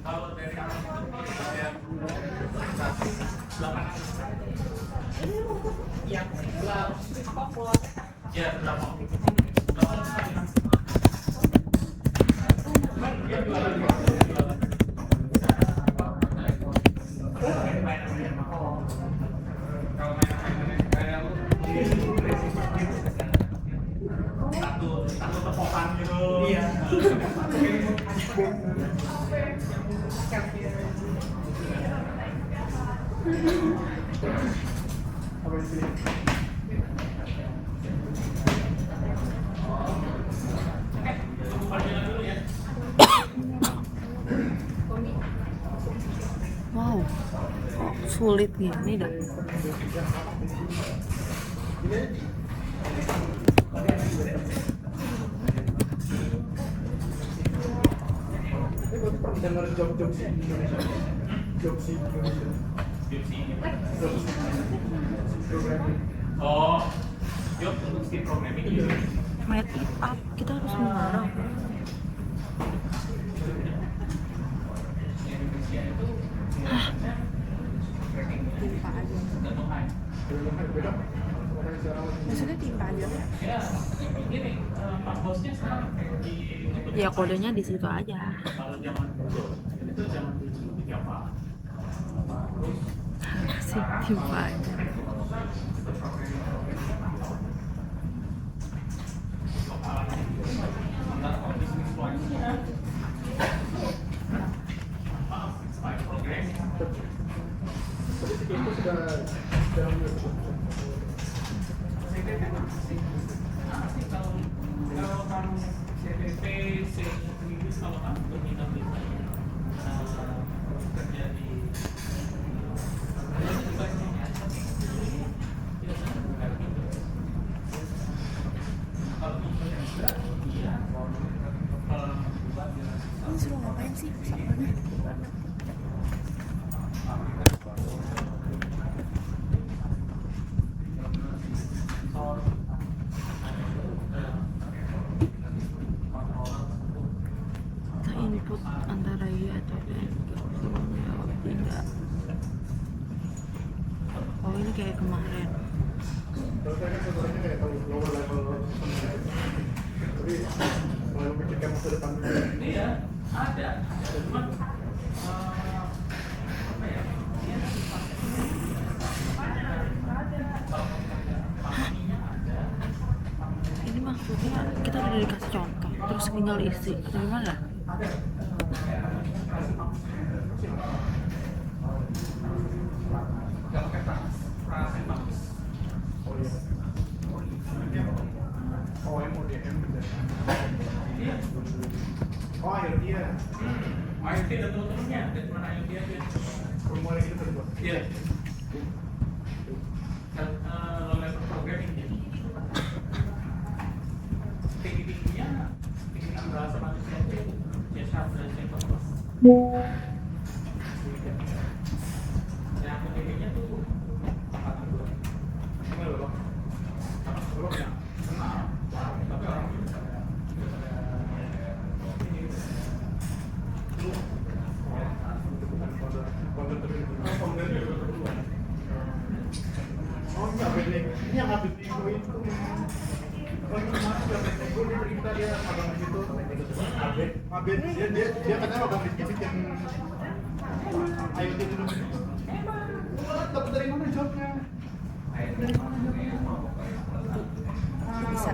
Kalau dari ya berapa? Satu tepokan gitu. Iya. Wow, kok sulit gini dah. Dengar job si Indonesia. Oh, job untuk si programming gitu. Made it up, kita harus mengarang. Maksudnya timpa aja. Ya, gini, Pak bosnya sekarang Ya kodenya di situ aja. kalau zaman dulu itu zaman dulu apa? Sih timpa aja. Tapi si Kiko sudah Kalau kamu CPP, Inggris kalau kamu berminat di kerja di Ini suruh ngapain sih? Siapanya? Kita input antara iya atau tidak. Oh ini kayak kemarin. kalau saya kan sebenarnya kayak tahu lower level tapi kalau memikirkan masa depan Iya, ada. Cuman apa ya? Ini maksudnya kita udah dikasih contoh, terus tinggal isi. Gimana? oh MODM oh akhir dia IoT dan teman-temannya, dan mana IoT aja. formulir itu terbuat Iya. Dan low level programming jadi tinggi-tingginya tinggi bahasa manusia itu C# dan C++. Yang tingginya tuh 42. kenal loh lo ya Kenal, tapi orang itu oh enggak beda ini yang habis di Indo itu kalau masuk ke Nego dia cerita dia abang di situ Abed dia katanya abang di situ yang IoT dulu dapat dari mana jawabnya dari mana jawabnya Bisa.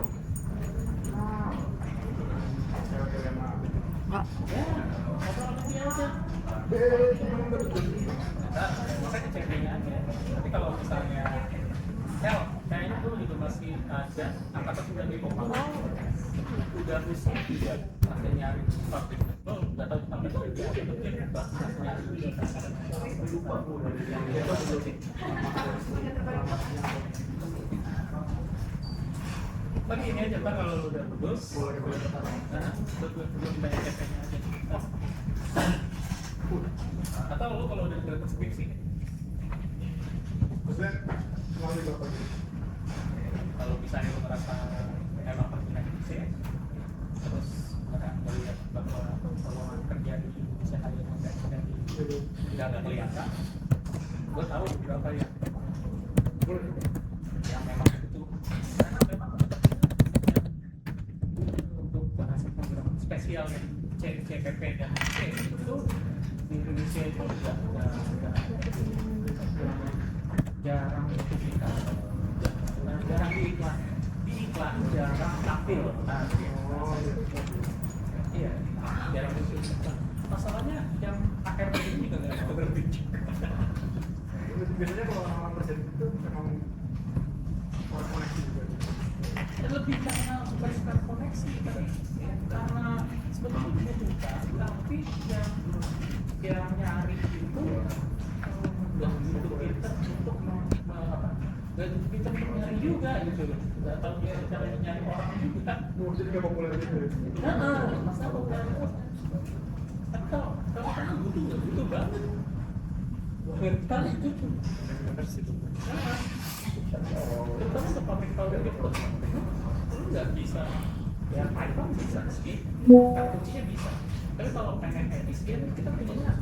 Enggak. makanya cek dia aja. Tapi kalau misalnya kayaknya dulu juga masih ada angkatan 95 udah rusak juga masih nyari pabrik betul nggak tahu kenapa itu masih nyari lupa tapi ini aja Pak, kalau udah lulus belum banyak CP-nya aja atau lu kalau udah dapet skripsi maksudnya melalui bapak kalau misalnya lu merasa emang berminat di sini udah nggak kelihatan. Gue tahu beberapa yang memang itu karena memang untuk bahasa pemrograman spesialnya CPP dan C itu di Indonesia itu jarang publikasi, jarang di iklan, jarang tampil. Nah, iya, jarang publikasi. Masalahnya yang akhir ini juga nggak ada berhenti. Biasanya kalau orang-orang kerja itu memang orang koneksi juga. Lebih karena bukan sekedar koneksi, tapi karena sebetulnya dia buka, tapi yang nyari itu nggak begitu pinter untuk nggak begitu pinter untuk nyari juga gitu loh. Nggak tahu dia cara nyari orang juga. Mungkin juga populer gitu. Masalah popularitas. Tapi kalau kamu butuh banget. Terutama itu terutama untuk pabrik powder gitu lu nggak bisa ya Python bisa sih kuncinya bisa tapi kalau pengen efisien kita punya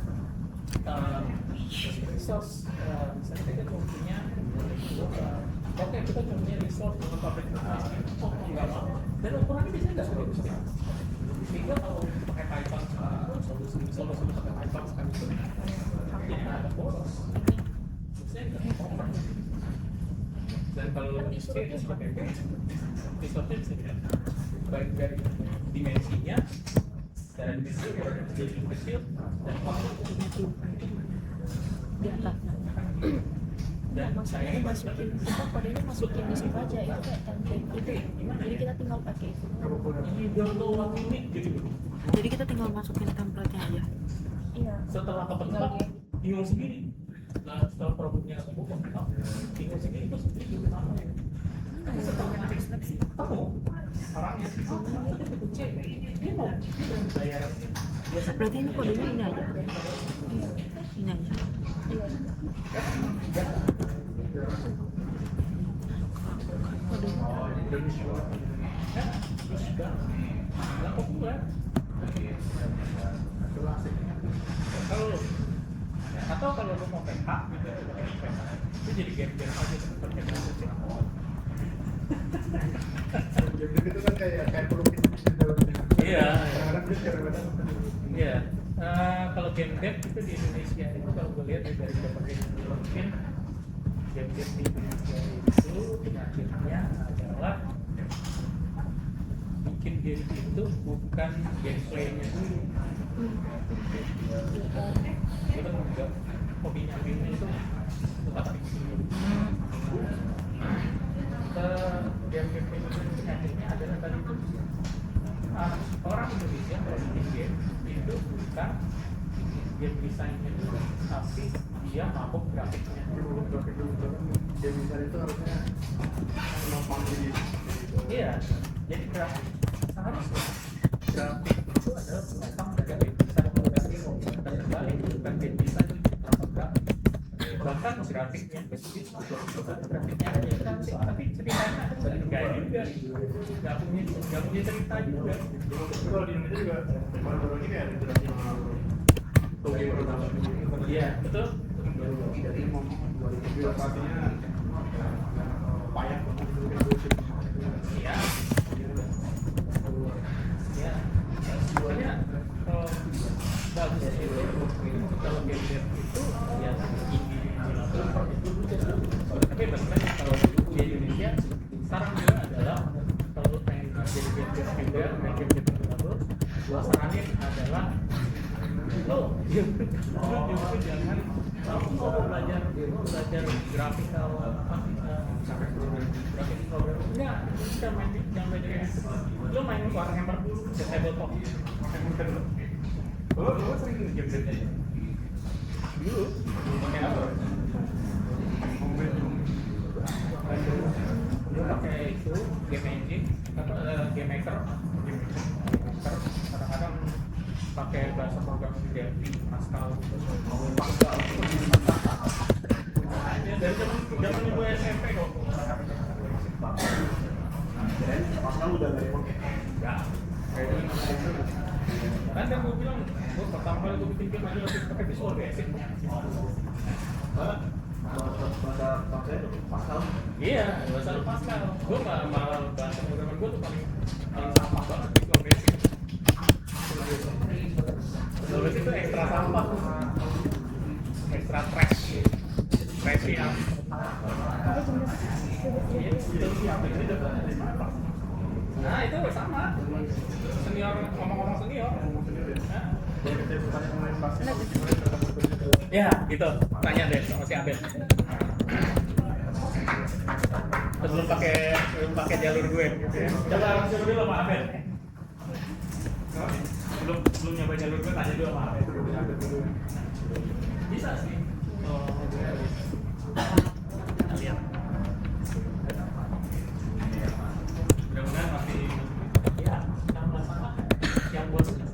resource misalnya kita punya oke kita punya resource untuk pabrik oh nggak mau dan ukurannya biasanya nggak sulit sehingga kalau pakai Python solusi pakai Python sekarang itu jadi ada boros dan kalau lebih straight seperti itu resource-nya bisa dilihat baik dari dimensinya secara dimensi jadi kecil dan waktu itu di atasnya. dan sayangnya masukin kita kodenya masukin di situ aja itu kayak template itu gimana jadi ya kita tinggal pakai itu. you don't know what you need gitu Jadi kita tinggal masukin template-nya aja. Iya. setelah kebentuk bingung sendiri setelah produknya kebuka bingung sendiri itu sendiri apa ya setelah nanti seleksi tahu orangnya dia mau bayar Berarti ini kodenya ini aja. Ini aja. Iya. nggak populer kalau atau kalau lu mau PH gitu itu jadi game-game aja seperti itu Game itu kan kayak pelukis di dalam. Iya. Kadang-kadang dia kadang-kadang. iya kalau game-game itu di Indonesia itu kalau gue lihat dari berbagai mungkin game-game di Indonesia itu akhirnya adalah bikin game itu bukan gameplaynya dulu kita menganggap hobinya game itu tetap bikin dulu game-game itu akhirnya adalah tadi itu orang Indonesia kalau bikin game itu bukan game desainnya dulu tapi dia mabuk grafiknya dulu Game design itu harusnya memang mandiri. iya jadi grafik seharusnya grafik itu adalah memang dari desain programming dan kembali bukan game design itu apa grafik bahkan grafiknya grafiknya hanya cantik tapi ceritanya enggak juga nggak punya cerita juga Tapi kalau di Indonesia juga baru-baru ini kayak ada drama Toge Production. iya betul Jadi birokrasinya payah banget bullshit. iya iya sebenarnya kalau bagusnya itu kalau game itu ya tapi bagaimana kalau di Indonesia sekarang juga adalah kalau pengen jadi game juga main game bagus gua saranin adalah lo justru jangan mau belajar grafikal grafik program enggak kita main jangan belajar itu lo main Warhammer dulu di tabletop lo sering game dulu pakai apa lo pakai itu game engine atau game maker kadang-kadang pakai bahasa program juga Pascal dari zaman ibu SMP kok Pascal udah dari oke. ya kayak dulu Kan yang gue bilang, gue pertama kali gue bikin game aja lebih pakai visual basic. Iya, bahasa lu Pascal. Gue malah bahasa programan gue tuh paling sampah banget visual basic. Visual basic itu ekstra sampah, ekstra trash, trashy yang. Nah itu sama. Senior ngomong-ngomong senior. Ya, gitu. Tanya deh sama si Abed. Sebelum pakai jalur gue. Coba langsung dulu sama Abed. Belum nyoba jalur gue, tanya dulu sama Abed. Bisa sih. Lihat. Mudah-mudahan masih ya sama-sama yang buat sekarang.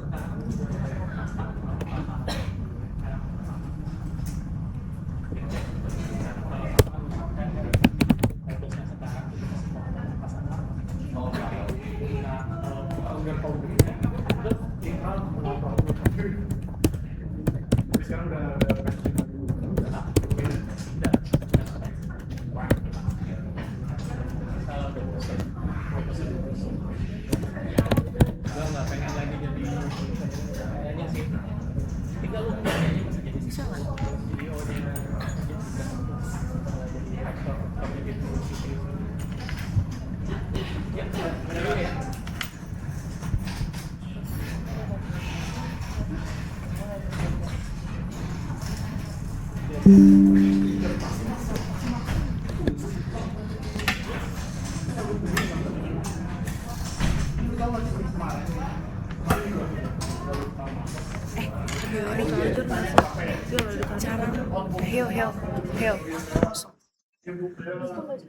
Heo.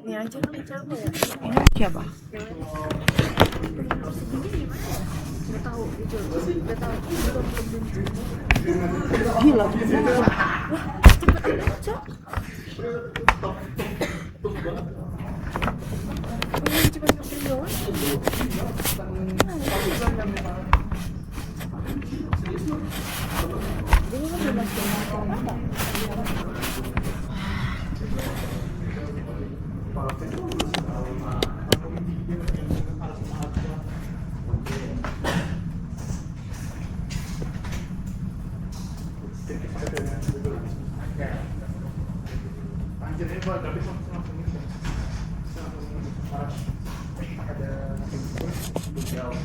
Ini aja kali cara ya. Ini siapa? Udah tahu itu. Udah tahu. Gila. Wah, cepet aja. Ini cuma ngerti doang. Ini kan belum masuk apa? Anjir hebat, tapi langsung ini. Ada jauh.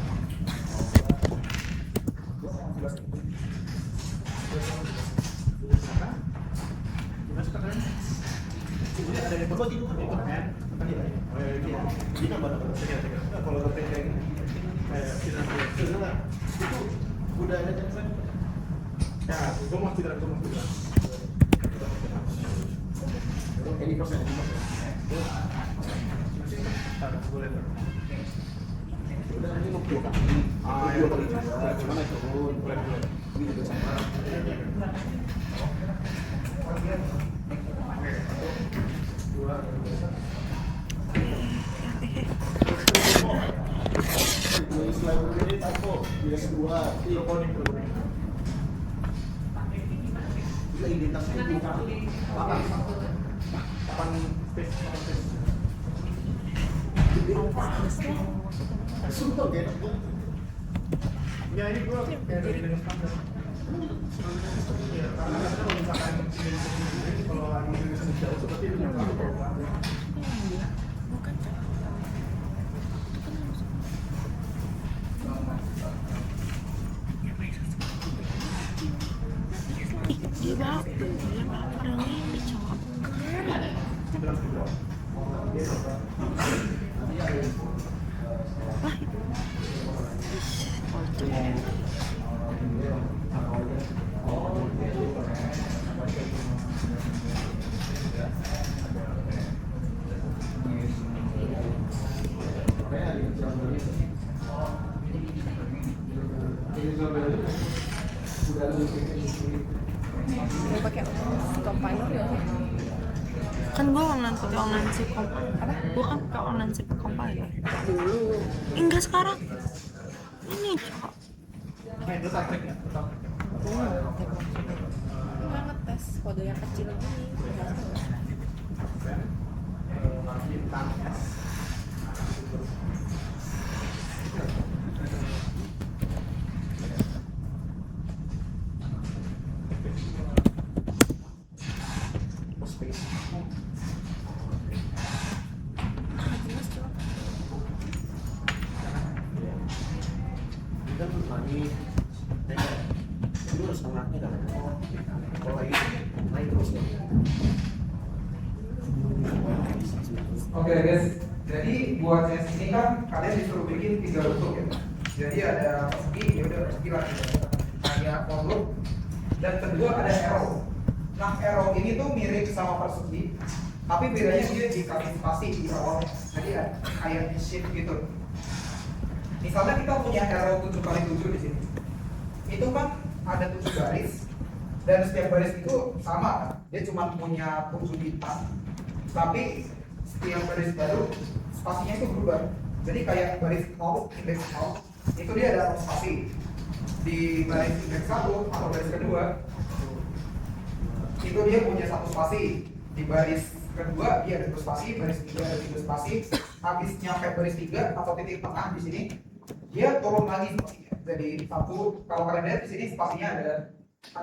Udah ada kan? Ya, gue mau tidak. Ini proses. Boleh. Udah ini mau dua kali. Dua kali. Gimana itu? Boleh. Ini juga sama. Ya ini gua kayak dari standar. Ya, karena kalau misalkan kalau Indonesia jauh seperti itu yang Bukan. Dia baper, dia baper yang ini cowok. Wah, Mau pakai compiler ya? kan gue pakai online sip apa? Gue kan pakai online sip compiler Dulu. enggak sekarang ini cowok Nah itu satriknya pertama. Nggak ngetes kode yang kecil ini. Bintang S. Space. Jelas coba. Kita lagi itu harus anaknya kan kalau lagi naik terus ya. Oke guys, jadi buat tes ini kan kalian disuruh bikin 3 bentuk ya. Jadi ada persegi, ya udah persegi lah. Ada kontur, dan kedua ada arrow. Nah arrow ini tuh mirip sama persegi, tapi bedanya dia dikasih spasi di awalnya. Jadi ada kayak di shape gitu. Misalnya kita punya arrow 7x7 di sini, itu kan ada 7 garis, dan setiap garis itu sama kan? Dia cuma punya 7 bintang, tapi setiap garis baru spasinya itu berubah. Jadi kayak garis 0, indeks 0, itu dia ada spasi. Di garis indeks 1 atau garis kedua, itu dia punya 1 spasi. Di baris kedua dia ada 2 spasi, baris 3 ada 3 spasi. Habis nyampe baris 3 atau titik tengah di sini, dia turun lagi spasinya. Jadi satu, kalau kalian lihat di sini spasinya ada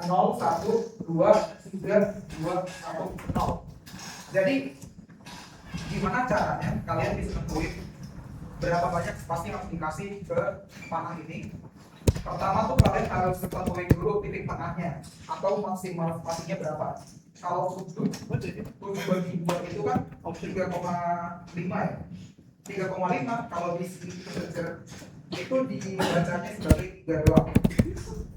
0, 1, 2, 3, 2, 1, 0. Jadi gimana caranya kalian bisa nentuin berapa banyak spasi yang harus dikasih ke panah ini? Pertama tuh kalian harus tentuin dulu titik tengahnya atau maksimal spasinya berapa. Kalau 7 bagi 2 itu kan 3,5 ya. 3,5 kalau di sini itu dibacanya sebagai 3 doang.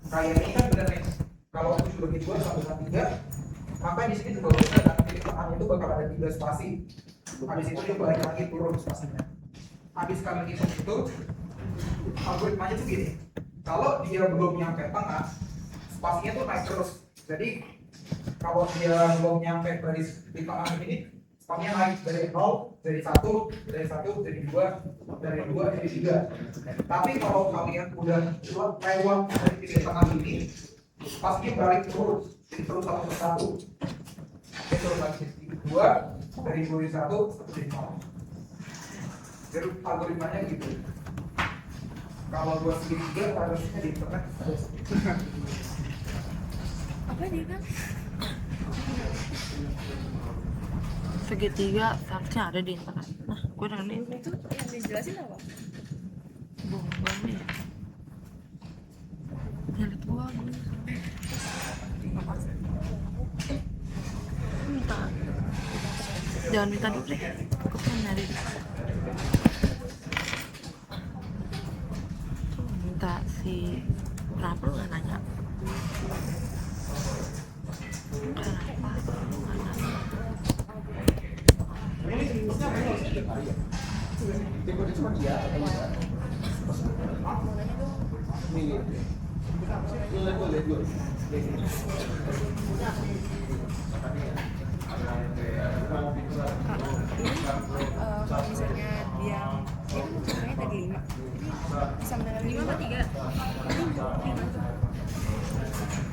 Kayak ini kan benar nih. Kalau 7 bagi 2 sama dengan 3, maka di sini juga benar dan titik tengahnya itu bakal ada 3 spasi. Habis itu dia balik lagi turun spasinya. Habis kalian hitung itu, algoritmanya tuh gini. Kalau dia belum nyampe tengah, spasinya tuh naik terus. Jadi kalau dia belum nyampe garis di tengah ini, spasinya naik dari 0, dari 1, dari 1, dari 2, dari 2, dari 3. Tapi kalau kalian udah lewat dari titik tengah ini, spasinya balik terus, jadi terus satu persatu. Oke, terus lagi dari 2, dari 1, dari 0. Jadi algoritmanya gitu. Kalau 2 segitiga harusnya di internet ada. Apa dia kan? Segitiga seharusnya ada di internet. Nah, gue udah lihat Itu yang dijelasin apa? belum nih. Lihat gua minta. Jangan minta dulu deh. Aku pengen nyari. Tuh minta si Rapper nggak nanya. Kenapa lu nggak nanya? Ini inputnya apa harus setiap hari ya? Inputnya cuma dia atau enggak? Ini lu lihat dulu. Kalau misalnya dia kan sebenarnya tadi 5, bisa mendengar 5 apa 3?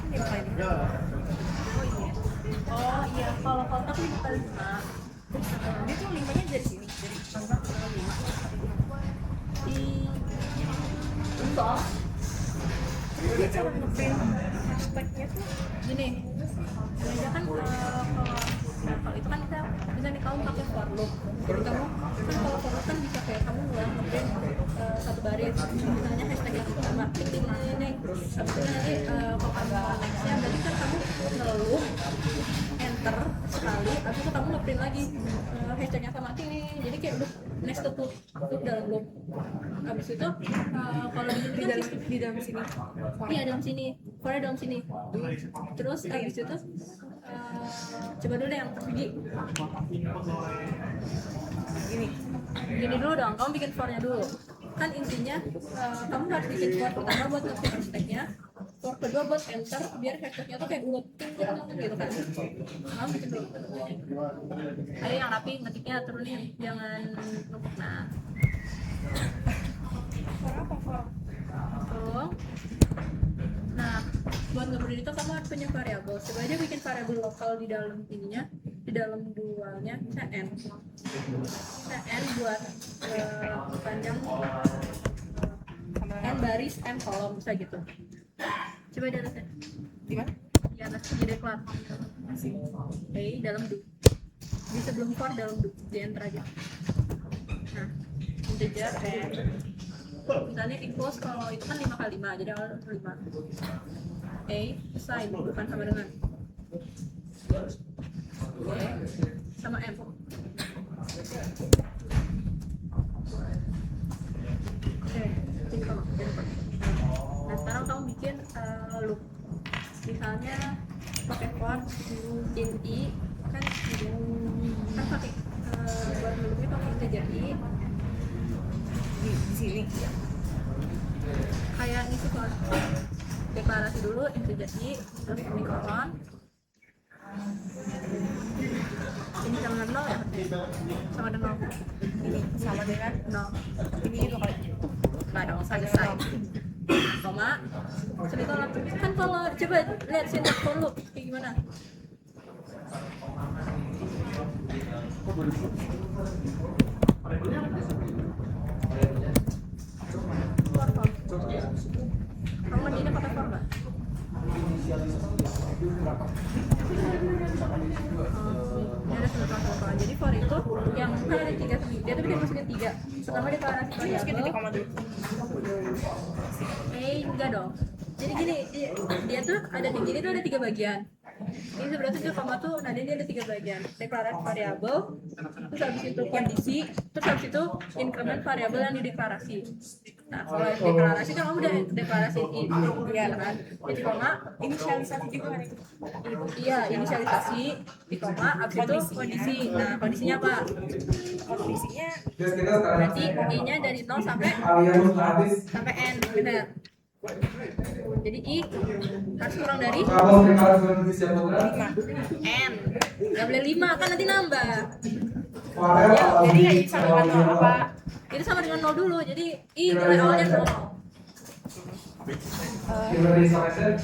Dia pakai 5. Oh iya, kalau kotak 5 kali 5. Dia tuh 5-nya dari sini, dari tengah ke 5. Enggak. Terus dia cara ngeprint hashtagnya tuh gini. Biasanya kan kalau itu kan kita bisa nih kamu pakai for loop. Jadi kamu kan kalau for loop kan bisa kayak kamu ngeprint satu baris, misalnya hashtag yang pertama ini habis itu nanti kalau ada nextnya berarti kan kamu ngeluh enter sekali, habis itu kamu ngeprint lagi hashtagnya sama ini, jadi kayak udah next tutup dalam loop. Habis itu kalau di sini kan di dalam sini, iya dalam sini, for dalam sini. Terus habis itu coba dulu deh yang persegi. Gini dulu dong, kamu bikin for-nya dulu. Kan intinya kamu harus bikin for pertama buat ngeprint hashtagnya, for kedua buat enter biar hashtagnya tuh kayak ulet gitu kan. Kamu bikin dulu. Ayo yang rapi ngetiknya turunin, jangan numpuk. Nah, for apa for? Tuh. print itu kamu harus punya variabel. Coba aja bikin variabel lokal di dalam ininya, di dalam dualnya cn buat panjang n baris m kolom bisa gitu. Coba di atasnya, Di mana? di atas di declare dalam do, di sebelum for dalam do, di enter aja. Nah, integer n misalnya equals, kalau itu kan 5 kali 5 jadi awal 5 assign bukan sama dengan sama m. Jadi koma. Nah sekarang kamu bikin loop, misalnya pakai for in i kan pakai buat loopnya pakai integer i Di sini. kayak ngisi for deklarasi dulu integer i terus semikolon ini sama dengan 0 ya, sama dengan 0, Ini sama dengan 0 ini 2 kali. nggak dong, ada sign koma semikolon. Kan kalau coba lihat sini for loop kayak gimana. For kamu mandinya pakai for nggak? Ya udah selesai. Jadi for itu yang kan ada 3 dia tuh dia masukin 3. Pertama deklarasi Masukin titik variabel. koma dulu. Enggak dong. Jadi gini, dia tuh ada di gini tuh ada 3 bagian. Ini sebenarnya tuh koma tuh, nah dia ada 3 bagian. Deklarasi variabel, terus habis itu kondisi, terus habis itu increment variabel yang dideklarasi. Nah kalau yang deklarasi kan kamu udah deklarasi ya kan, jadi koma Inisialisasi juga kan itu. iya inisialisasi di koma, habis itu kondisi. Nah kondisinya apa? Kondisinya Terus kita sekarang Berarti i-nya dari 0 sampai kalian habis n, benar. Jadi i harus kurang dari kamu sekarang di siapa kan? n. Nggak boleh 5 kan nanti nambah. Farel jadi nggak bisa sama dengan apa? Itu sama dengan 0 dulu. Jadi i nilai awalnya 0. Kita di selection.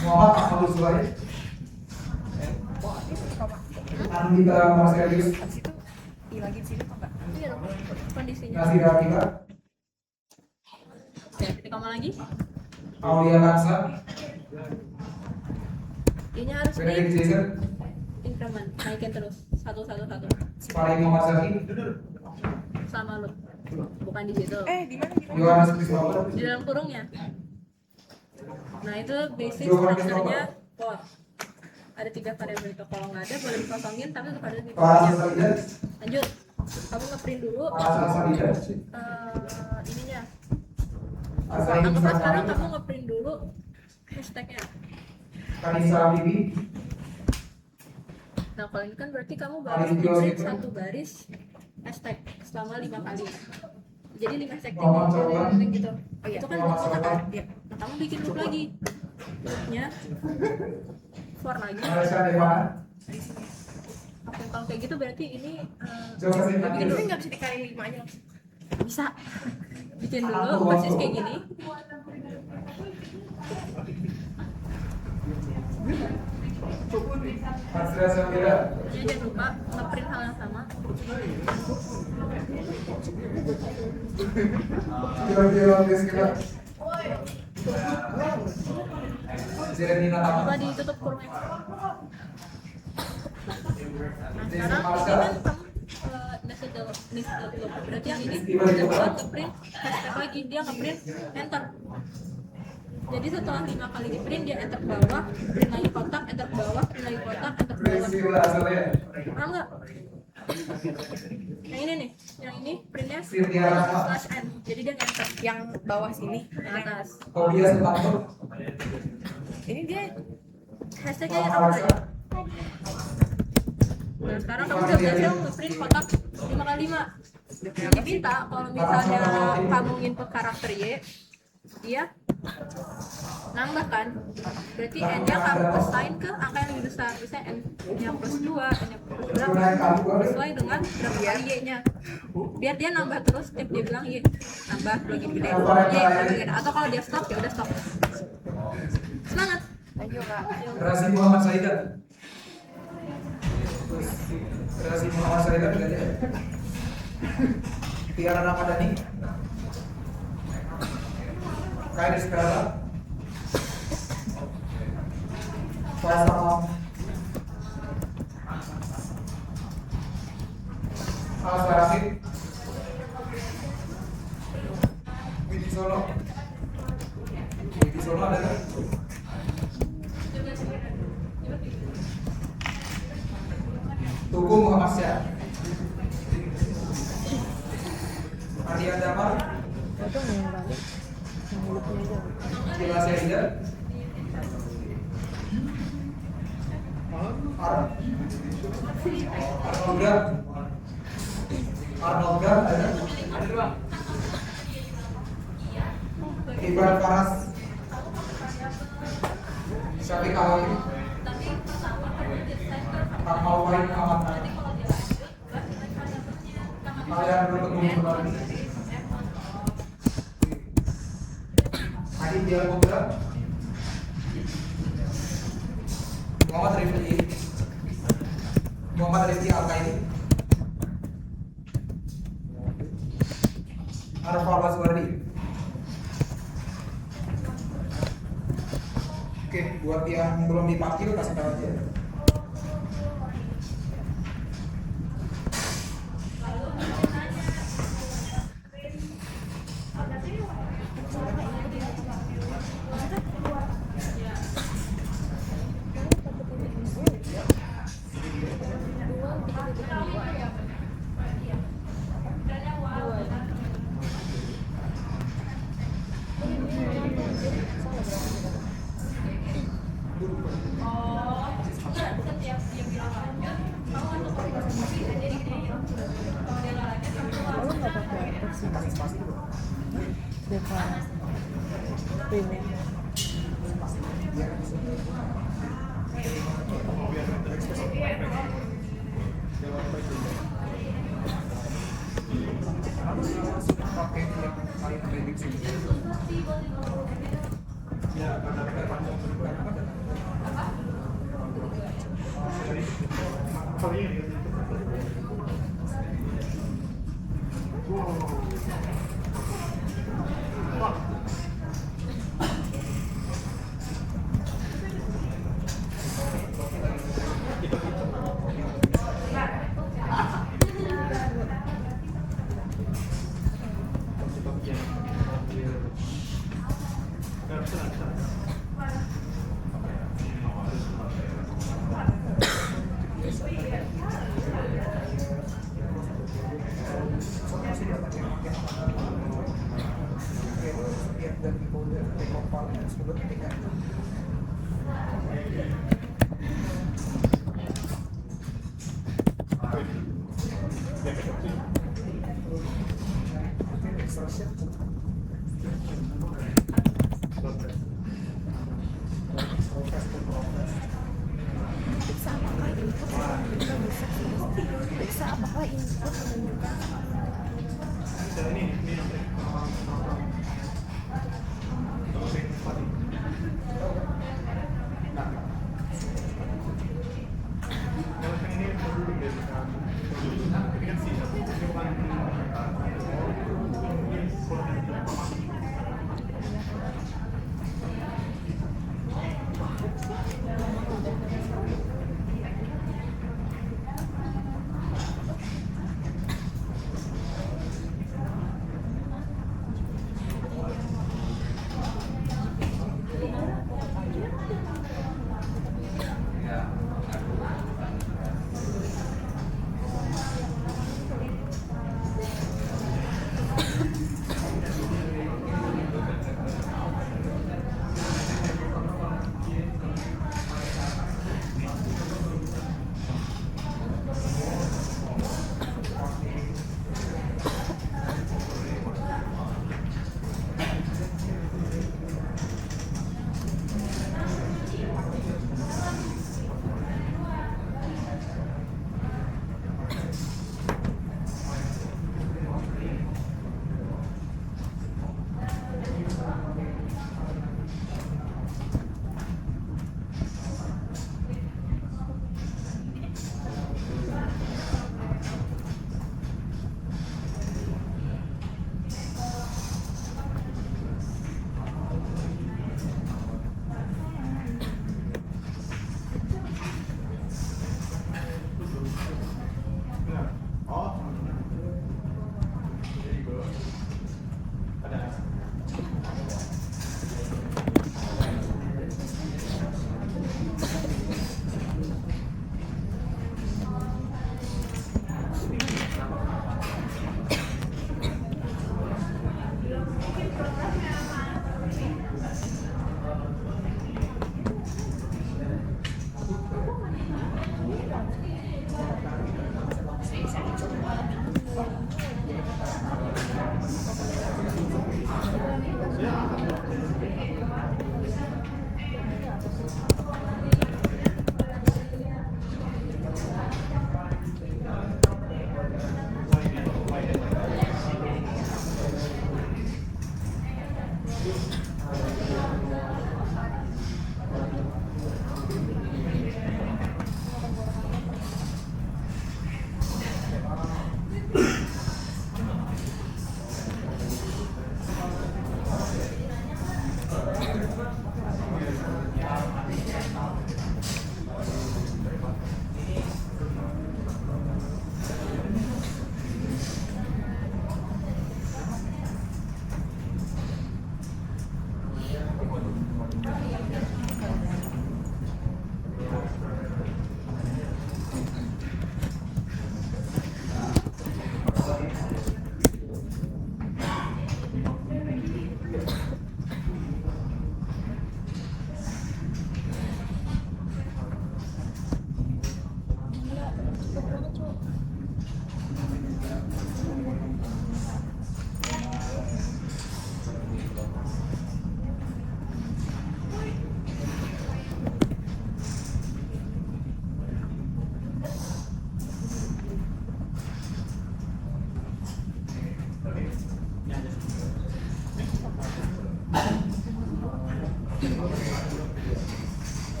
Muhammad Ahmad Suwaid. Andika Mas Elius. Habis itu i lagi di sini atau enggak? Iya dong. Kondisinya. Nasir Akila. Ya, titik koma lagi. Aulia Kansa. I-nya harus Benedict di Jason. increment, naikin terus 1 1 1 Farid Muhammad Zaki. sama loop. Bukan di situ. Di mana? Di mana? Yohanes Krismawar. Di dalam kurungnya. Nah, itu basic Johan strukturnya for. Ada 3 variabel itu. Kalau nggak ada boleh dikosongin tapi tetap ada di Farah Salidah. Lanjut. Kamu ngeprint dulu Farah Salidah. ininya. Asahin Anggaplah sekarang Sarmadi. kamu ngeprint dulu hashtagnya. Kanisa Bibi. Nah, kalau ini kan berarti kamu baru Paling ngeprint biasa. 1 baris hashtag selama 5 kali. Jadi 5 hashtag Muhammad Sorban. gitu. Oh iya. Itu kan Muhammad loop kan? Sorban. Iya. Nah, kamu bikin loop lagi. Loopnya for lagi. Malaysia Devana. Oke, kalau kayak gitu berarti ini Coba sih, bikin Ini dulu. nggak bisa dikali 5 aja langsung. Bisa bikin dulu persis kayak gini. Hasra Samira. Ya, jangan lupa ngeprint hal yang sama. Kira-kira Rizka. Zerenina Coba Taman. ditutup kurungnya. Nah, sekarang ini kan kamu nested loop. Berarti yang ini udah buat ngeprint hashtag lagi, dia ngeprint enter. Jadi setelah 5 kali di print dia enter ke bawah, print lagi kotak, enter ke bawah, print lagi kotak, enter ke bawah. Priscilla Azalea. Paham nggak? Yang ini nih, yang ini printnya Cynthia Rahma. slash n. Jadi dia enter Yang bawah sini. yang atas. Tobias Sutanto. Ini dia Hashtagnya yang apa aja? Nah sekarang kamu udah berhasil nge-print kotak 5 kali 5. Diminta kalau misalnya kamu input karakter Y, dia nambah kan, berarti n-nya kamu assign ke angka yang lebih besar, misalnya n-nya plus 2, n-nya plus berapa, sesuai dengan berapa kali y-nya, biar dia nambah terus, tiap dia bilang y nambah lagi gede, y nambah gede, atau kalau dia stop ya udah stop. Semangat. Ayo kak. Relasi Muhammad Saidat. Relasi Muhammad Saidat enggak ada. Tiara Ramadhani. Kairis Kala. Faisal. Al-Farafid. Widi Solo. Widi Solo ada kan? Tugu Muhammad Syah. Arya Damar. Gila Syahida. Arnold Gam ada. Ibrahim Faras. Syafiq Halim. Kamal Wahid Muhammad. Kalian bertemu kembali. Aditya Putra. Muhammad Rifki Al-Qaidi. Arfa Baswardi. Oke, buat yang belum dipanggil kasih tahu aja.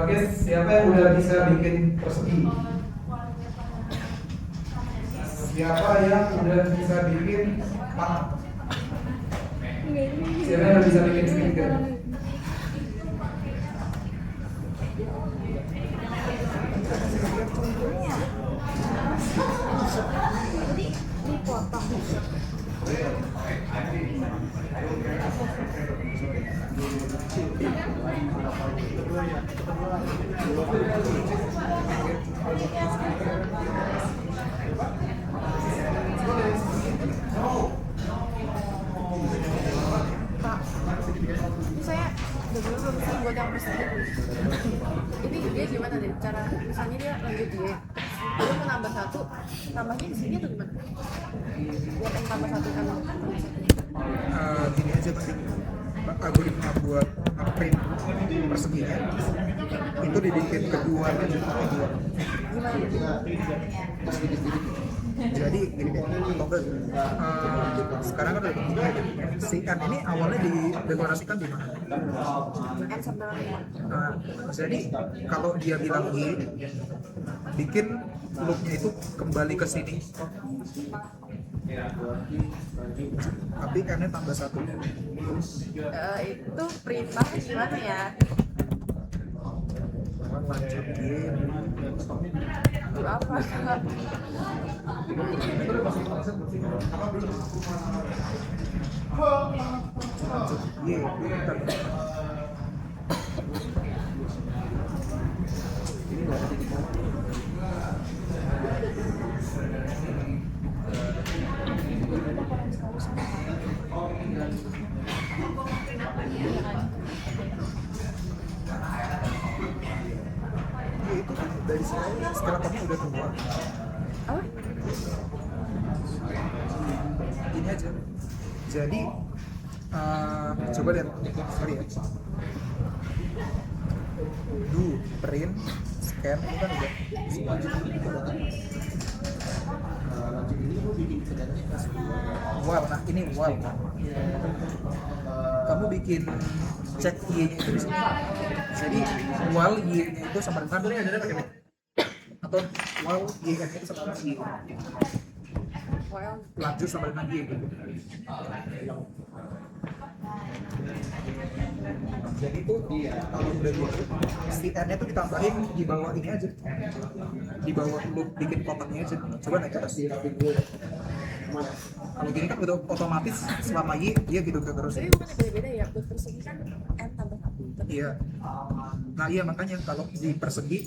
Guys, siapa yang udah bisa bikin persegi? Siapa yang udah bisa bikin panah? Siapa yang udah bisa bikin speaker? Saya belum bisa buat yang persegi. Ini dia gimana deh cara misalnya dia lanjut diet, dia mau nambah satu, tambahnya di sini atau gimana? Buat yang tambah satu tambah Gini aja pasti algoritma buat print perseginya itu dibikin kedua dan juga kedua. Jadi gini deh, atau enggak sekarang kan udah begini, si M ini awalnya dideklarasikan di mana? M sampai Jadi kalau dia bilang I, bikin loopnya itu kembali ke sini, tapi M-nya tambah satu. itu perintah gimana ya? Lanjutin. Itu apa kak? Lanjutin. Bentar. Ini nggak ada titik. Ya itu kan dari saya sekarang kamu udah keluar. Apa? Ini aja. Jadi coba lihat, sorry ya. Do print scan itu kan udah semua. wal. Nah ini wal. Kamu bikin cek y-nya itu di sini. Jadi wal y-nya itu sama dengan atau wal y-nya itu sama dengan y. Well, Lanjut sama dengan y gitu. Jadi tuh kalau udah gitu si n-nya tuh ditambahin di bawah ini aja, di bawah lu bikin kotaknya aja. Coba naik ke atas. Kalau gini kan udah otomatis selama y dia gitu terus. tapi bukan beda-beda ya, buat persegi kan n tambah 1. Iya. Nah iya makanya kalau di persegi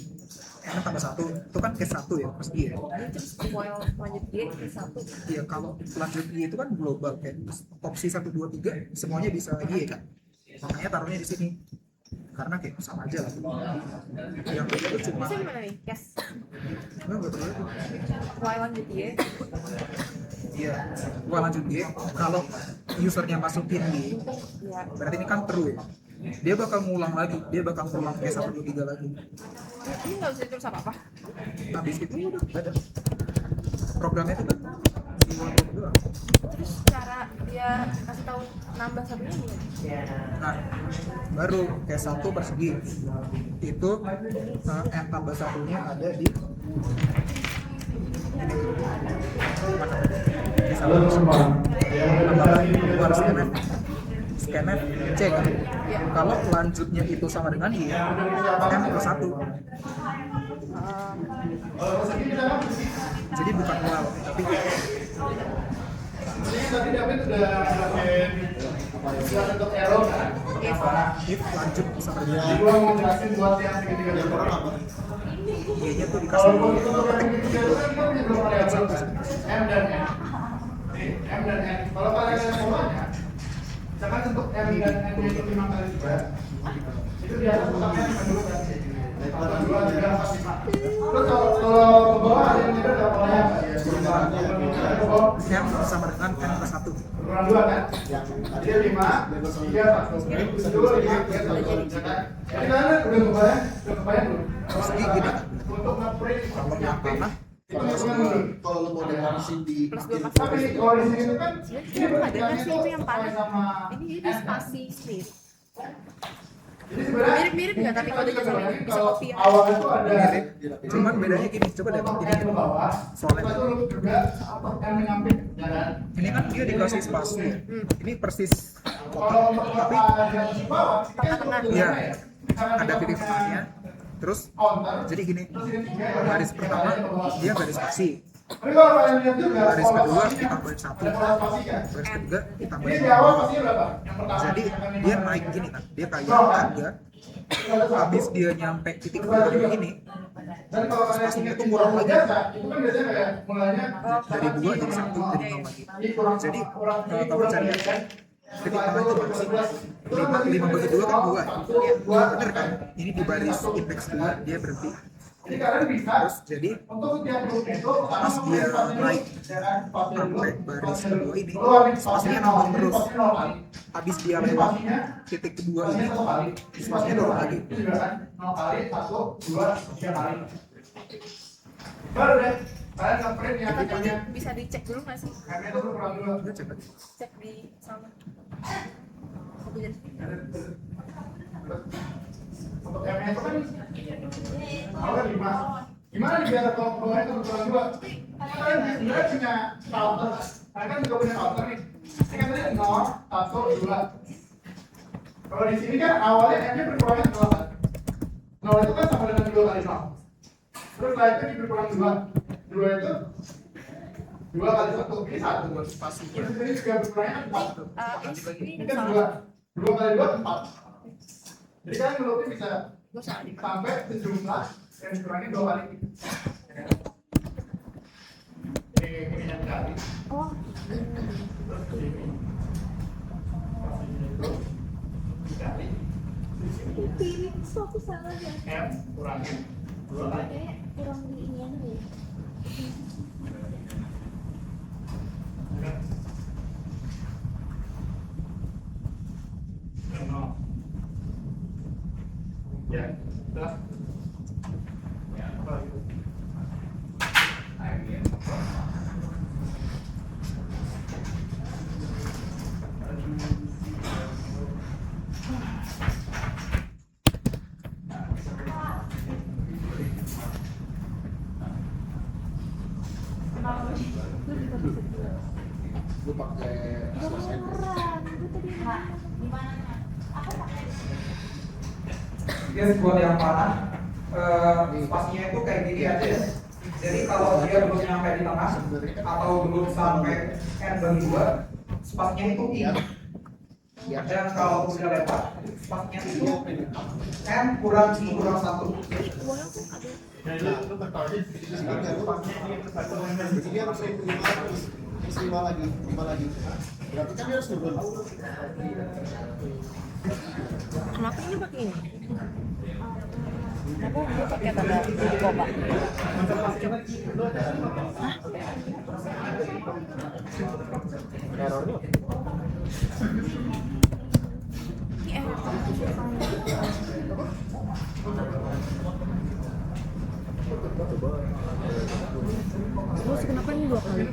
n tambah 1 itu kan case 1 ya persegi ya. Jadi terus while lanjut y 1. Iya kalau lanjut y itu kan global kan. Opsi 1 2 3 semuanya bisa y kan. Makanya taruhnya di sini. Karena kayak sama aja lah. Yang beda itu cuma Bisa gimana nih? Yes. enggak tahu itu. While lanjut y. Iya. Gua lanjut y. Kalau usernya masukin y, Ya. berarti ini kan true ya. Dia bakal ngulang lagi. Dia bakal ngulang kayak 1 2 3 lagi. Ini nggak usah ditulis apa-apa. Habis itu udah ada. Programnya itu kan di wallpaper doang. Terus cara dia kasih tahu nambah satunya gimana? Nah, baru kayak 1 persegi itu n tambah 1-nya ada di mana? Di Halo teman-teman. Keluar scanner C kan? Kalau lanjutnya itu sama dengan y, n plus 1. Jadi bukan wal, tapi Ini tadi David udah ngelakuin untuk error kan? if lanjut sama dengan Jadi y, gua mau jelasin buat yang segitiga di orang apa? y-nya tuh Kalau dikasih untuk yang segitiga itu kan kita punya dua variabel kan? M dan N. Nih, M dan N. Kalau kalian lihat semuanya, misalkan untuk M dan N itu 5 kali 3, itu di atas kotaknya cuma dulu kan? 1, 2, 3, 4, 5. Terus kalau ke bawah ada yang beda ada polanya apa? Ke bawah n sama dengan n plus 1. kurang 2 kan? Dia 5, 3, 1. Dulu 5, 3, 1. Jadi kalian udah kebayang belum? Persegi gini, Untuk nge-print kalau yang panah itu hitungan dulu. Kalau lo mau dengerin di Plus 2 pas. Tapi kalau di sini itu kan Sebenarnya kita nggak dengar sih itu yang panas. sama Ini dia spasi sendiri. jadi sebenarnya Mirip-mirip nggak? Tapi kalau dia jadi bisa kalau copy. awalnya tuh ada mirip, cuman bedanya gini, coba deh potong ini M ke bawah, soalnya itu juga potong M nyamping, ya kan? ini kan dia dikasih spasi, ini persis Kalau untuk tapi yang di bawah, Tengah-tengah. iya ada titik tengahnya, terus counter, jadi gini, terus ini 3, garis pertama dia garis spasi, tapi kalau kalian lihat juga, garis kalau kedua spasinya, ditambahin 1, ada pola spasi kan? garis ketiga Ini ditambahin di awal 2. spasinya berapa? Yang pertama. Jadi yang dia lima. naik gini kan, dia kayak Nol, kan? ada, Terus ada satu. habis dia nyampe titik kedua ini, Dan kalau kalian spasinya ingat tuh di kurang bawah lagi. biasa, itu kan biasanya kayak mulanya dari 2 jadi 1 jadi 0 lagi. ini kurang Jadi kurang kamu kurang cari dari kan? titik tengah itu mana sih? 5 bagi 2 kan 2 ya? Bener kan? Ini di baris indeks 2 dia berhenti. Jadi kalian bisa Terus jadi untuk setiap grup itu pas dia naik sampai baris kedua ini, spasinya nambah terus. Habis dia lewat titik kedua ini, spasinya turun lagi. Itu juga kan 0 kali, 1, 2, 3 kali. Baru deh, kalian nge-print yang kayaknya Bisa dicek dulu nggak sih? M itu berkurang dulu. Udah coba. Cek di sana. Aku jadi Untuk M itu kan awalnya 5. Gimana nih biar kalau ke bawahnya itu berkurang 2? Kalian sebenarnya punya counter. Kalian kan juga punya counter nih. Ini kan tadi 0, 1, 2. Kalau di sini kan awalnya M-nya berkurangnya 0 kan? 0 itu kan sama dengan 2 kali 0. Terus setelah itu ini berkurang 2. 2 itu 2 kali 1, ini 1 buat spasi. Terus ini juga berkurangnya kan 4. Ini kan 2. 2 kali 2, 4. Jadi kan menurutnya bisa gue salah di sampai sejumlah yang dikurangin 2 kali. Ini yang kali. Oh, Terus ini. Itu dikali. Pilih suatu salah ya. M kurangin 2 kali. Kayak kurang di ini aja ya. Ya, jelas. Ya, apa lagi? Beneran, gue tadi Guys, buat yang mana spasinya itu kayak gini aja ya. Jadi kalau dia belum nyampe di tengah atau belum sampai n bagi 2, spasinya itu i. Dan kalau udah lewat, spasinya itu n kurang i kurang 1. Nah, itu tertarik di sini kan jadi dia harus 5 lagi. Berarti kan dia harus turun. Kenapa ini pakai ini? Kenapa gue pakai tanda jadi kopak? Errornya Terus kenapa ini 2 kali?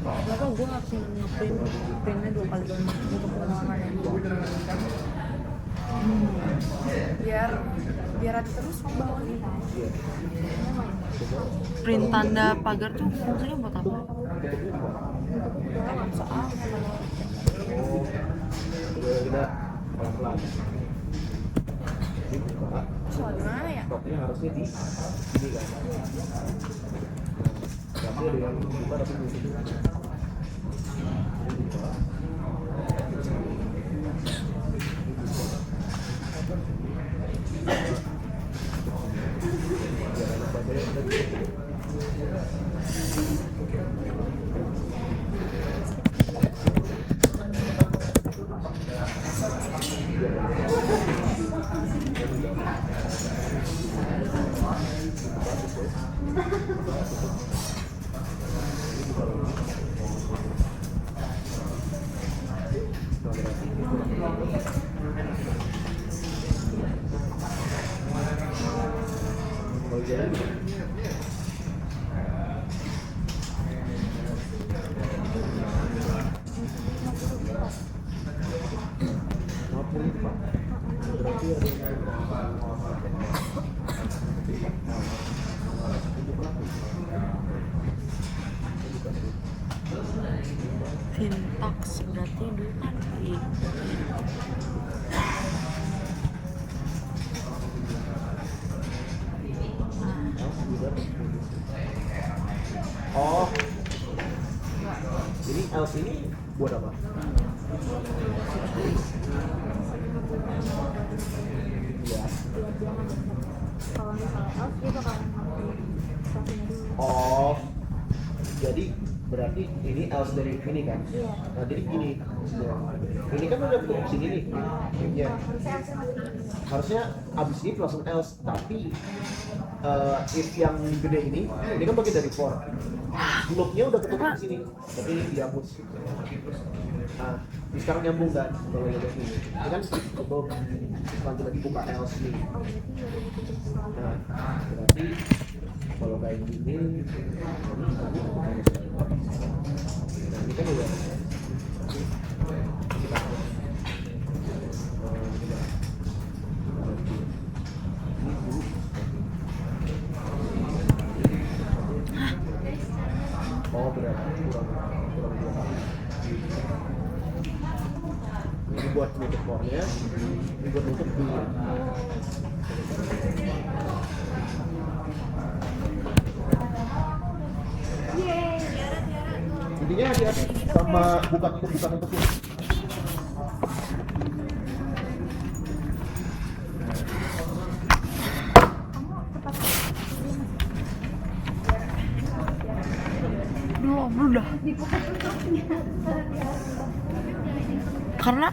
Kenapa gue harus nge-printnya 2 kali untuk pengenalannya? biar ada terus bawahnya. Print tanda pagar tuh fungsinya buat apa? Soal kita pelan-pelan. soalnya ya Stopnya harusnya di sini kan. Tapi ada yang buka tapi di situ. Sintaks berarti bukan ini. Oh, jadi else ini buat apa? Iya. kalau misalnya else dia bakal ngapain stasiunnya dulu. Oh, jadi berarti ini else dari ini kan? Iya. Nah, jadi gini, ini kan udah tutup sini nih, ya. Harusnya abis ini langsung else, tapi if yang gede ini kan bagian dari for. Loopnya udah ketutup di sini, tapi ini dihapus. Nah, ini sekarang nyambung kan? Kalau yang ini kan tutup, lanjut lagi buka else nih. Nah, berarti kalau kayak gini, ini kan udah oh berarti kurang 2 kali. Ini buat nutup core-nya, ini buat nutup dulu. Intinya hati-hati sama buka tutupnya. Belum udah. Karena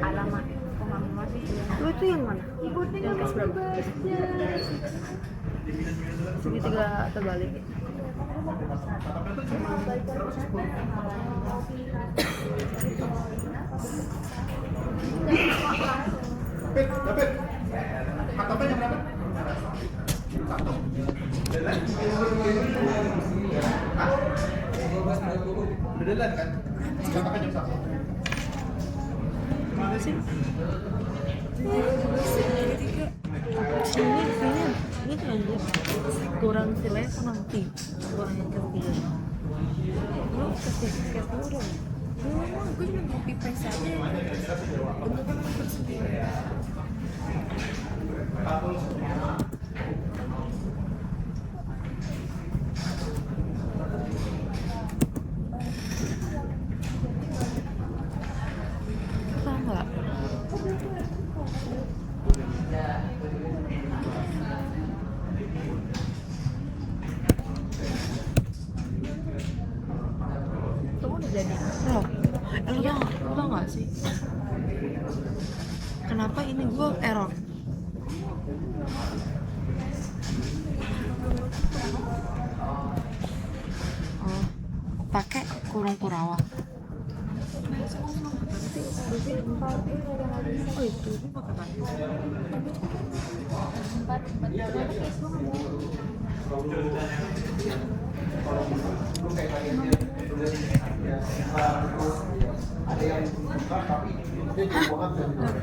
alamat pengalaman lu itu yang mana? Yang kelas berapa? Segitiga terbalik. Dapat. Katanya jam berapa? Udah deadline kan? Katanya jam 1. Gimana sih? Ini Gitu anjir. Kurang silet nanti. Kurang yang ketiga. Lu kasih turun. Belum, gue cuma copy paste aja. Bentuknya memang bersendiri. Tau nggak? Itu udah jadi. Loh, lu tau nggak sih? Kenapa ini gue error? Oh, pakai kurung Kurawa. Oh itu, gue pakai pakai. Ada yang buka tapi dia juga banget kan.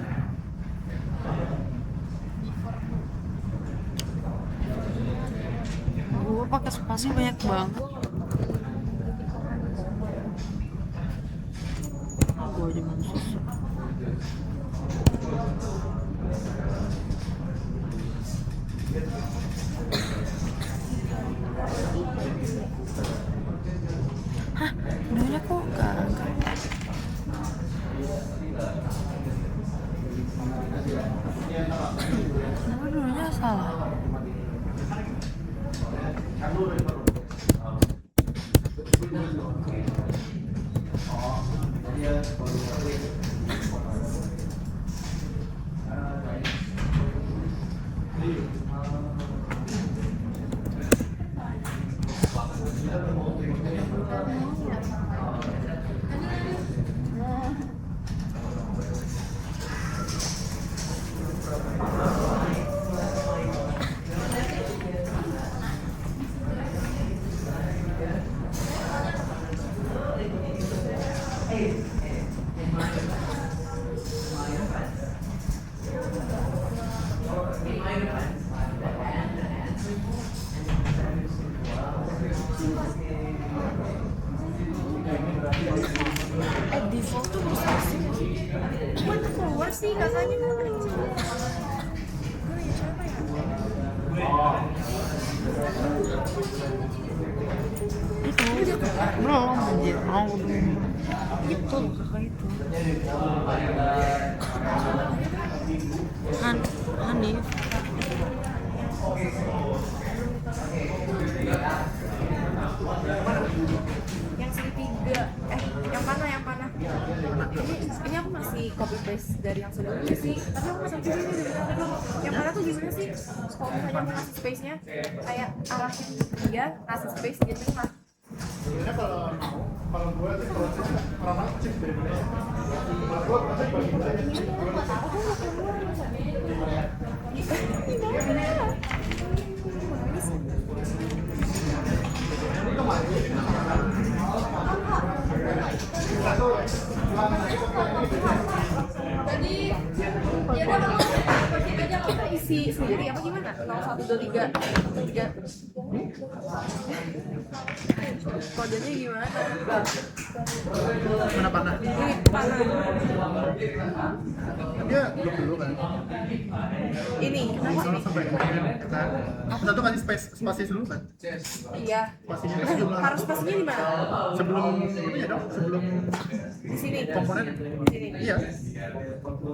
Gue pakai spasi banyak banget. Gue aja manusia. Hah, duanya kok gagal? Kenapa duanya salah? Default tuh bisa sih. Kok itu keluar sih kakaknya kan lagi sini. Gue ya siapa ya? Itu belum anjir, itu kakak itu Hanif. Yang segitiga. Yang mana? Ini aku masih copy paste dari yang sebelumnya sih. Tapi aku masih juga nih dari yang kedua. Yang mana tuh gimana sih? Kalau misalnya mau ngasih space-nya, kayak arahin dia, ngasih space di tengah. Sebenarnya kalau gue sih orang-orang cek dari Indonesia. Kalau gue cek bagi Jadi, ya udah kita isi sendiri apa gimana? 01, 23, 3. Kodenya gimana? mana panah? Ini panah. Dia belum dulu kan. Ini kenapa Kalau ini? sampai kan. Kita tuh kasih spasi dulu kan. Iya. Spasinya itu jumlah. Harus pasnya di mana? Sebelum itu ya dong, sebelum Di sini. komponen. Di sini. Iya.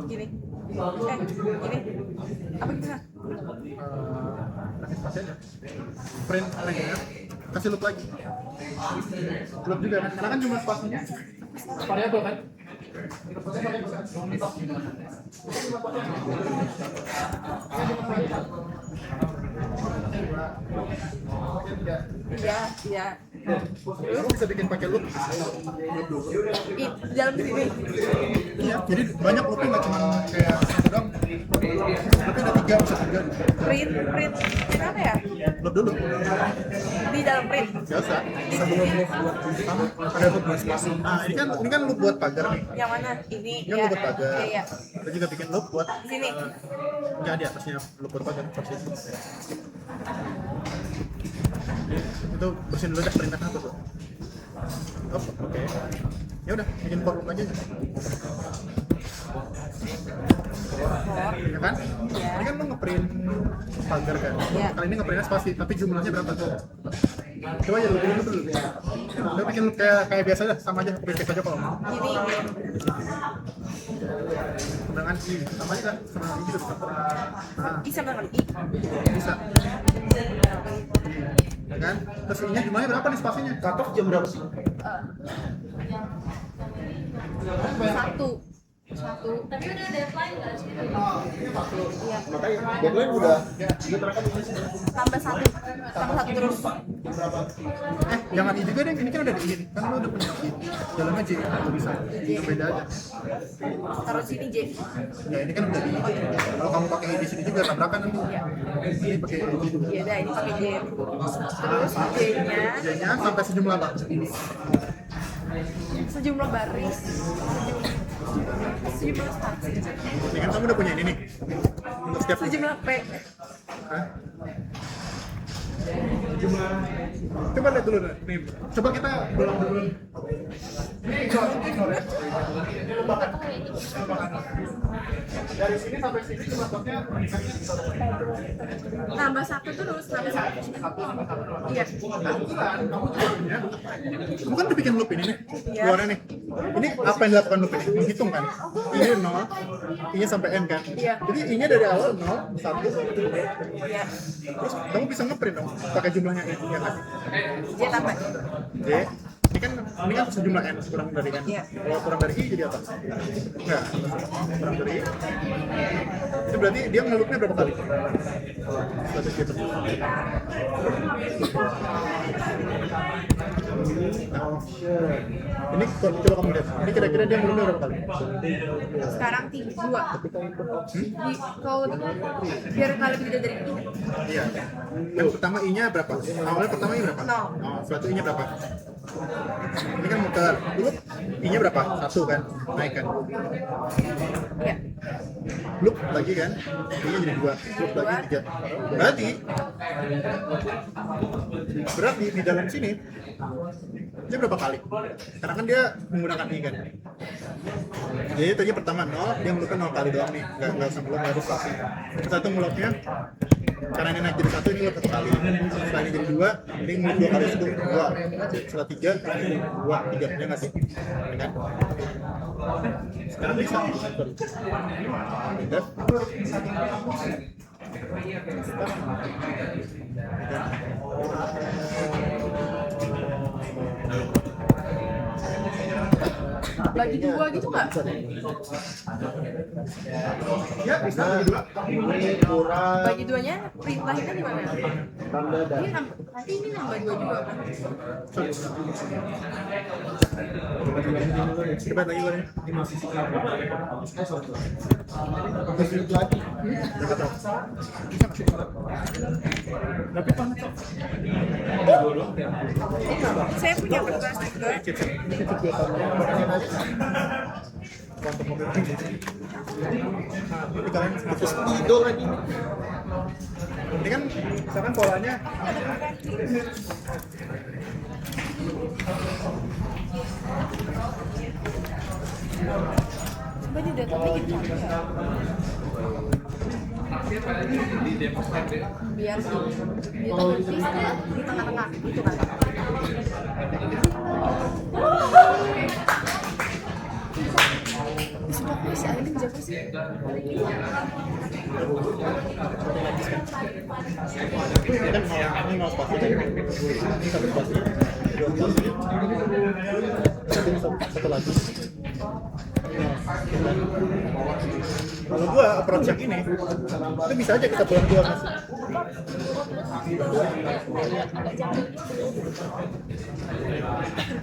Gini. Gini. Apa gimana? Kasih spasi aja. Print reguler. Kasih loop lagi. Loop juga kan. Karena kan jumlah spasinya variabel kan. Iya. Terus bisa bikin pakai loop. Di dalam sini. Iya, jadi banyak loopnya nggak cuma kayak satu doang. Loopnya ada 3, bisa 3. Print apa ya? Loop dulu. Di dalam print. Gak usah. Sebelum loop buat ada loop buat spasi. Nah, ini kan loop buat pagar nih. Yang mana? Ini. Ini kan loop buat pagar. Iya. Kita juga bikin loop buat Di sini. nggak di atasnya loop buat pagar. Persis. Itu bersihin dulu dah perintahnya apa tuh? Oh, oke. Ya udah, bikin form aja. Ya kan? Iya. Ini kan lo ngeprint pagar kan? Iya. Kali ini ngeprintnya spasi, tapi jumlahnya berapa tuh? Coba aja lu bikin dulu. Udah bikin kayak biasa aja, sama aja, copy paste aja kalau mau. Jadi Dengan I, sama aja kan? Sama I gitu. Nah, bisa dengan I. bisa. Ya kan? Terus I-nya jumlahnya berapa nih spasinya? Cut off jam berapa sih? Satu. Tapi udah deadline nggak sih? Iya. Makanya deadline udah terekam di sini. Tambah satu terus. Jangan I juga deh, ini kan udah di I nih. Kan lo udah punya I. Jalannya J, lo bisa. Itu beda aja. Taruh sini J. Ya ini kan udah di I. Kalau kamu pakai I di sini juga tabrakan nanti. Ini pakai I juga. Iya dah, ini pakai J. Terus J-nya J-nya sampai sejumlah apa? sejumlah baris. Sejumlah spasi. Ini kan kamu udah punya ini nih. Untuk setiap Sejumlah P. Hah? Jumlah. Coba lihat dulu nih. Coba kita ulang dulu. Ini bahkan. Dari sini sampai sini cuma stoknya Nambah satu terus, nambah satu. Iya. kebetulan kamu juga punya. Kamu kan udah bikin loop ini nih. Iya. Keluarnya nih. Ini apa yang dilakukan loop ini? Menghitung kan? I-nya 0, I-nya sampai N kan? Iya. Jadi I-nya dari awal 0, 1, 2. Iya. Terus kamu bisa ngeprint dong pakai jumlahnya I, ya kan? J tambah. J. Ini kan sejumlah N kurang dari N. Iya. Kalau kurang dari I jadi apa? Enggak. Kurang dari I. Itu berarti dia ngelupnya berapa kali? Satu gitu. Ini coba kamu lihat. Ini kira-kira dia ngelupnya berapa kali? Sekarang 2. Kalau biar kali beda dari ini. Iya. Yang pertama I-nya berapa? Awalnya pertama I berapa? 0. Oh, suatu I-nya berapa? Ini kan muter. Dulu I-nya berapa? 1 kan? Naik kan? Iya. Loop lagi kan? I-nya jadi 2. Loop lagi 3. Berarti di dalam sini dia berapa kali? Karena kan dia menggunakan I kan? Jadi tadi pertama 0, dia ngelupnya 0 kali doang nih. Nggak usah ngelup, nggak harus pasti. Satu ngelupnya karena ini naik jadi 1, ini ngelup 1 kali. Setelah ini jadi 2, ini ngelup 2 kali itu 2. Setelah 3, 2, 3. Ya nggak sih? Ya kan? Sekarang bisa. Bagi 2 gitu nggak? Ya, bisa bagi 2. Ini kurang Bagi 2-nya perintahnya di mana? tanda dan Nanti ini nambah 2 juga kan? Coba lagi boleh. lagi. Tapi panas. Saya punya kertas juga. Untuk mobil ini. Ini kalian Terus idol lagi. ini kan misalkan polanya Coba di data gitu. Biar sih. Dia tuh di tengah-tengah gitu kan. Sumpah gue si Aileen jago sih. ini kan ini mau spasi ini satu spasi, 2 spasi, satu lagi. Kalau gua approach yang ini, itu bisa aja kita pulang 2 mas.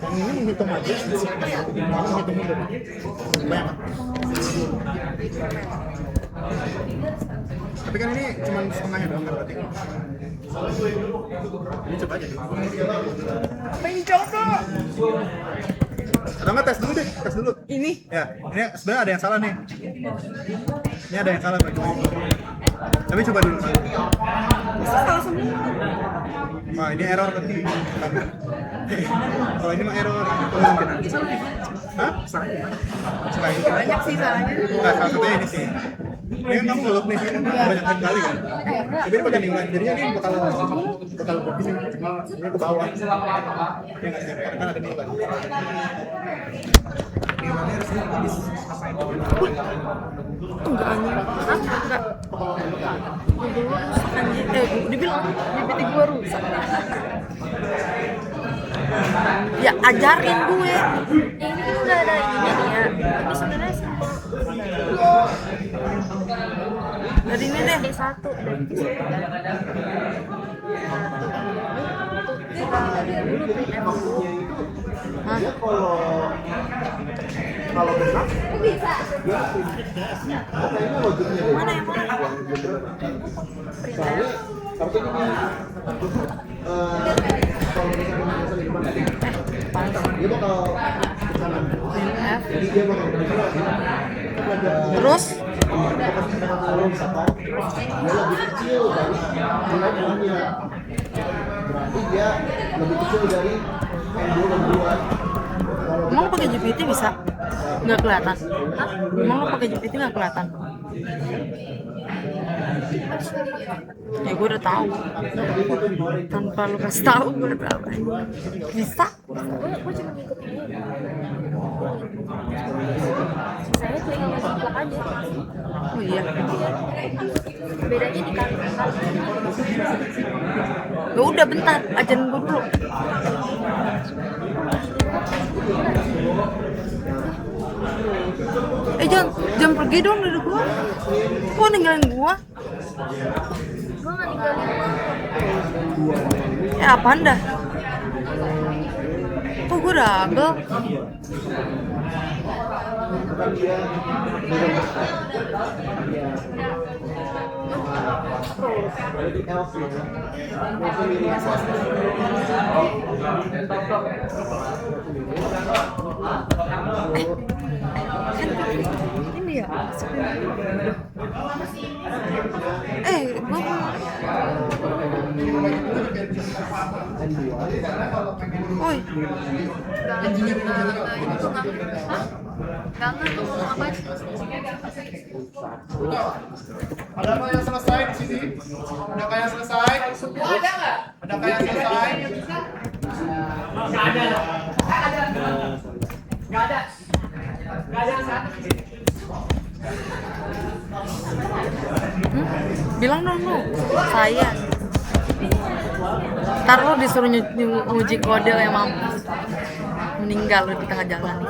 Yang ini menghitung aja, ini menghitung mundur. Banyak. Tapi kan ini cuma setengahnya doang kan berarti. Ini coba aja. Mencoba. Atau nggak tes dulu deh, tes dulu. Ini Ya, ini sebenarnya ada yang salah nih. Ini ada yang salah bagi. Tapi coba dulu. bisa salah semua. Wah, ini error berarti. Kalau ini mah error. Hah? Selain Banyak sih salahnya. Nah, salah satunya ini sih. Ini kan kamu ngelok nih, banyak kali kan. Tapi ini bakal ingat, jadinya ini bakal begini, cuma ini ke bawah. Ya nggak sih, karena ada nilai. Nilainya harusnya habis apa itu? Enggak anjing. Enggak. Dulu rusak anjing. Dibilang GPT gue rusak. Ya ajarin gue. Ya, ini kan udah ada ini nih ya. Tapi sebenarnya simpel. Dari ini deh. D1 dari dulu print dulu. Hah? Dia kalau benar Bisa. kayaknya logiknya deh. Mana yang mana? Soalnya harusnya gini. Kalau misalnya biasa di depan dia bakal ke kanan. Jadi dia bakal Terus kalau misalkan dia lebih kecil dari nilai bulannya, berarti dia lebih kecil dari N2 dan 2. emang pakai GPT bisa? Nggak kelihatan. Hah? Emang lo pakai GPT nggak kelihatan? Ya gue udah tahu. Tanpa lo kasih tahu gue udah tahu. Bisa? Gue cuma ngikutin ini. Sisanya tinggal ngeplak aja. Oh iya. Bedanya di kali. Ya udah bentar, ajarin gue dulu. Jangan pergi dong dari gua. Kok ninggalin gua? Gue nggak ninggalin lo. Ya apaan dah? Kok gua double? Ini ya? Gua Woi. Kangen tuh apa sih? Ada apa yang selesai di sini? Ada kayak selesai? Semua ada nggak? Ada kayak selesai? Nggak ada. Nggak ada. Nggak ada yang satu. Bilang dong lu, saya. Ntar lu disuruh nguji kode yang mampus. Meninggal lu di tengah jalan.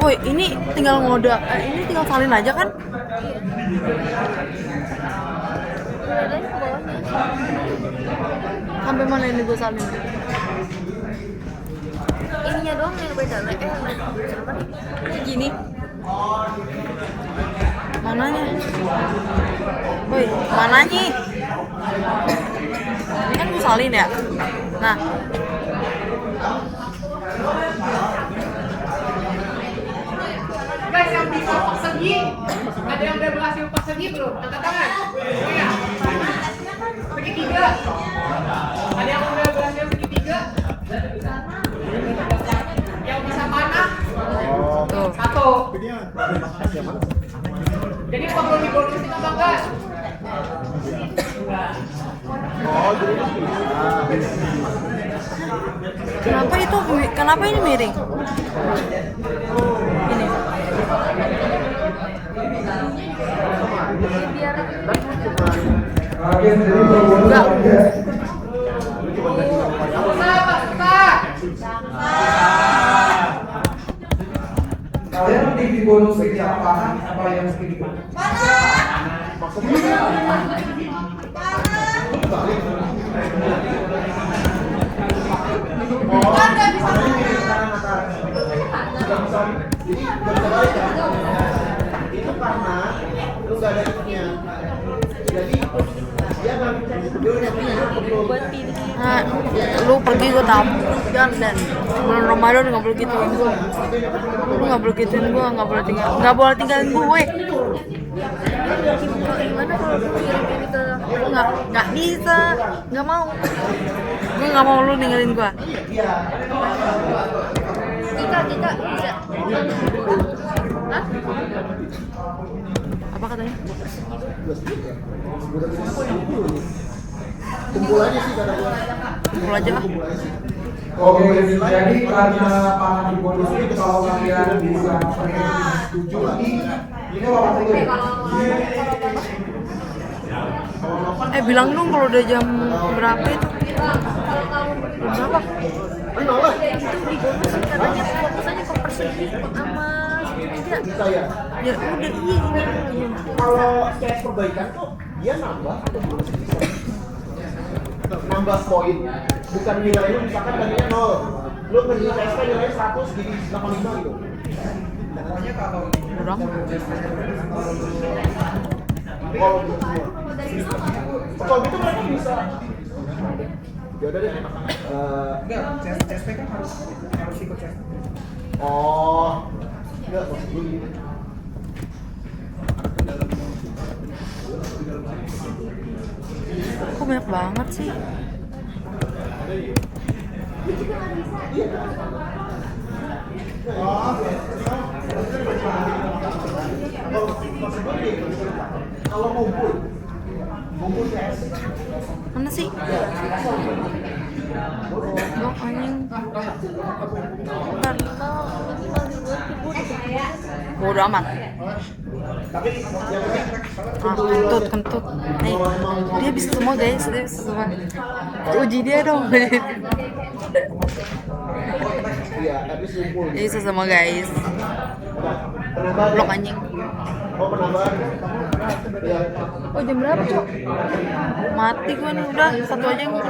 Woi, ini tinggal ngode, ini tinggal salin aja kan? Ada di bawahnya. Sampai mana ini gue salin? Ininya doang yang beda. Kayak gini. Mananya? Woi, mananya? Ini kan gue salin ya? Nah. Guys, yang bisa persegi, ada yang udah berhasil persegi belum? Angkat tangan. Oh ya, segitiga. Ada yang udah berhasil segitiga? Yang bisa panah? Tuh. Satu. Jadi perlu dibonusin apa enggak? Kenapa ini miring? Ini. Enggak. Kalian lebih bonus segitiga panah apa yang segitiga? Itu karena lu gak ada hitnya. Jadi dia buat pilih. Nah, lu pergi gue tampuk dan bulan Ramadan nggak boleh gituin gue. Lu nggak boleh gituin gue, nggak boleh tinggalin gue. Gimana kalau lu kirim ini ke Nggak bisa, nggak mau. Gue nggak mau lu ninggalin gue. Kika bisa? Hah? Apa katanya? Kumpul aja sih kata gua. Kumpul aja lah. Oke, jadi karena pangan di bonus ini kalau kalian bisa setuju lagi, ini lawan dulu. Bilang dong kalau udah jam berapa itu? Berapa? Itu di bonus katanya fokus aja ke persegi sama segitiga. Saya Ya udah iya. kalau kayak perbaikan tuh dia nambah atau gimana sih? Nambah poin, bukan nilai lu misalkan tadinya 0, lu ngerjain PSK nilainya 100 jadi 85 gitu. Pokoknya kalau Kurang. Kalau gitu semua. Kalau gitu mereka bisa. Ya udah deh. enggak, CSP kan harus ikut CSP. Oh, enggak maksud gue gini. Kok banyak banget sih? Kalau ngumpul CS. Mana sih? Gua anjing. Bentar. Bodo amat. Kentut. Nih, dia bisa semua guys, dia bisa semua. Uji dia dong. Iya, habis ngumpul. Dia bisa semua guys. Blok anjing. Oh, penambahan. Iya. Oh jam berapa cok? Mati gue nih udah satu aja yang gue.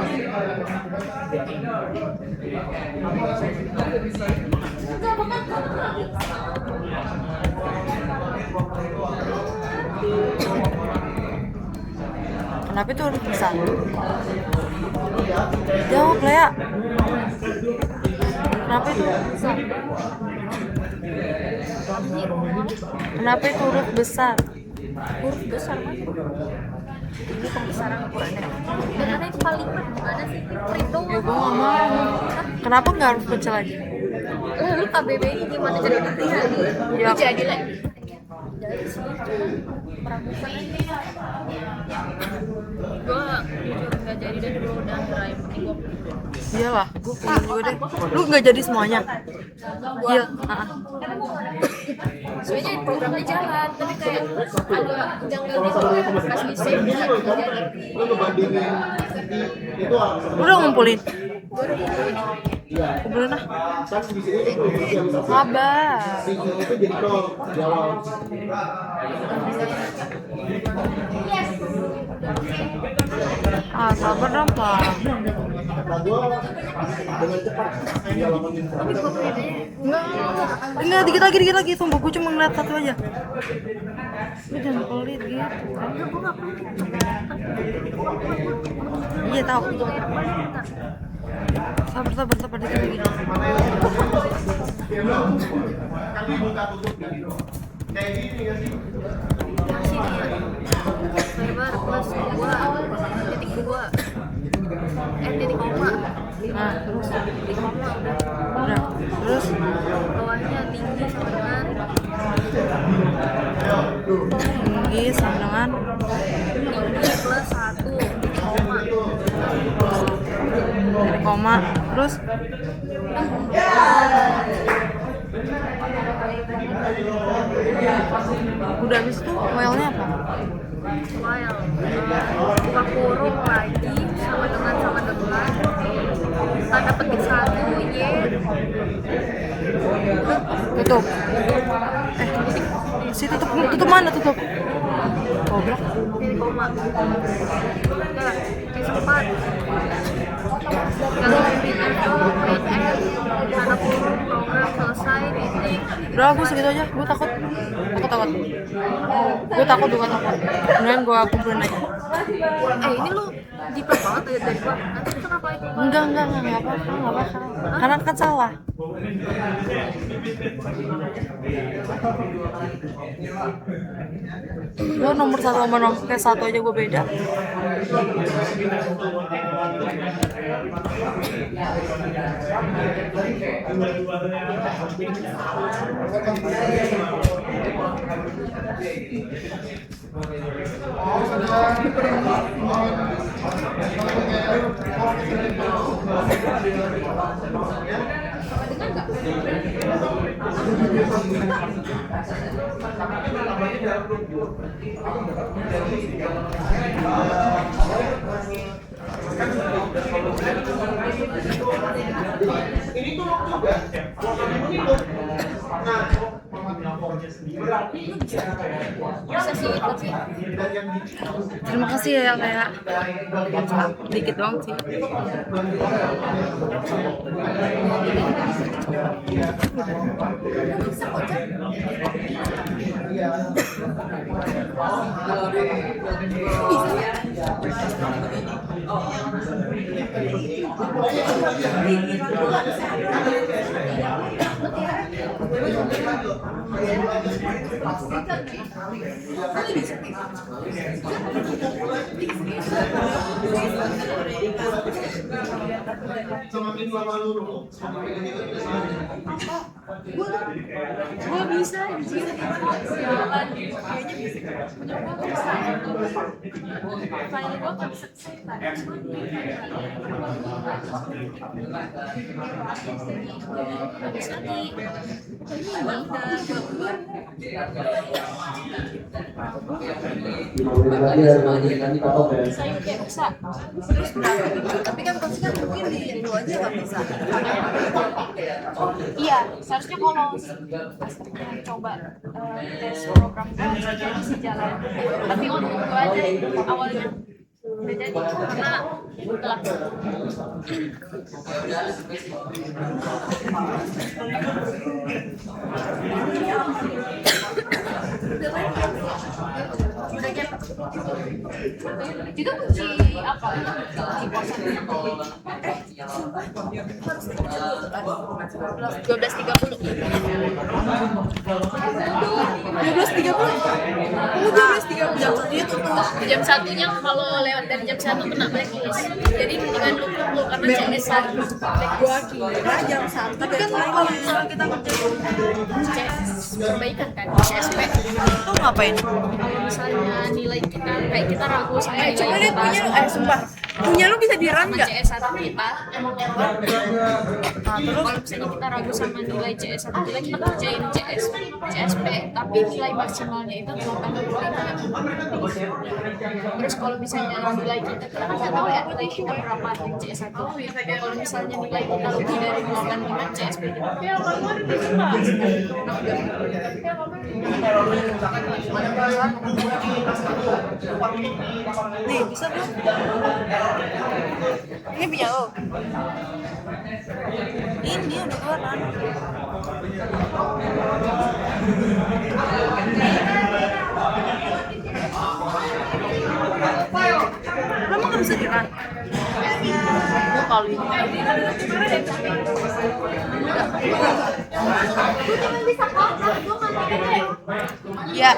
Kenapa itu harus bisa? Jawab lah ya. Kenapa itu bisa? Kenapa itu huruf besar? Huruf besar mas. Ini pembesaran ukurannya. Karena itu kalimat gimana sih? Print doang. Ya gue gak mau. Kenapa nggak harus kecil aja? Lalu KBBI gimana jadi latihan? Ya. Jadi lagi. Jadi sih meragukan aja. Gue jujur nggak jadi dan gue udah try penting gue. Iyalah, gue pengen juga deh. Lu nggak jadi semuanya? Iya. Sebenarnya programnya jalan, tapi kayak agak janggal gitu pas di save nggak jadi. Lu ngebandingin itu Lu udah ngumpulin? Gue udah ngumpulin. Iya. Kumpulin lah. Kan di sini itu bisa Sabar. single itu jadi 0 di awal. Sabar dong pak. Nah, gua dengan cepat halaman Enggak, dikit lagi. Tunggu, gue cuma ngeliat satu aja. Lu jangan pelit gitu. Iya tahu. Sabar dikit lagi. kali buka tutup gitu. Kayak gini ya sih. Masih nih ya. Lebar plus 2.2. Titik koma. Nah, terus Titik koma udah. Terus bawahnya tinggi sama dengan tinggi sama dengan tinggi plus 1 titik koma. titik koma. Terus udah habis itu file-nya apa? File buka kurung lagi sama dengan tanda petik 1 Y Tutup. Si tutup mana tutup? Goblok. titik koma. Udah, sempat. Kalau print info, print F, tanda kurung, program selesai, titik. Udah gue segitu aja, gue takut. Gue takut. Kemudian gue kumpulin aja. Ini lu jiplak banget ya dari gua. Nanti kenapa itu? Enggak apa-apa. Karena kan salah. Gua nomor 1 sama nomor kayak 1 aja gua beda. Ini tuh juga. Nah, berarti Bisa sih, tapi Terima kasih ya kayak dikit doang sih. Semakin lama lu gua bisa anjir. Sialan. Kayaknya bisa. Punya gua bisa. File gua kan habis lagi. Saya kayak bisa. Terus berapa? Tapi kan pasti kan mungkin di Indo aja nggak bisa. Iya, seharusnya kalau coba tes program jadi bisa jalan. Tapi untuk gua aja awalnya udah jadi karena telat. Udah jam itu kunci apa? Kunci kosannya. 12.30. 12.30. Jam satunya kalau lewat dari jam 1 kena blacklist. Jadi mendingan lu karena CS-an. Gua kira jam 1. Tapi kan kalau misalnya kita kerja CS perbaikan kan CSP. itu ngapain? Kalau misalnya nilai kita kayak kita ragu sama nilai Coba lihat kita punya lu, sumpah. Punya lu bisa di-run sama nggak? CS1 kita emang error. Nah, terus kalau misalnya kita ragu sama nilai CS1 kita kerjain CSP tapi nilai maksimalnya itu 85. Terus kalau misalnya nilai kita kan nggak tahu ya nilai kita berapa di CS1. Kalau misalnya nilai kita lebih dari 85 CSP. Nih, bisa belum? Ini punya lo. Ini udah keluar. Lo emang nggak bisa di-run? Gue kali ini. Iya.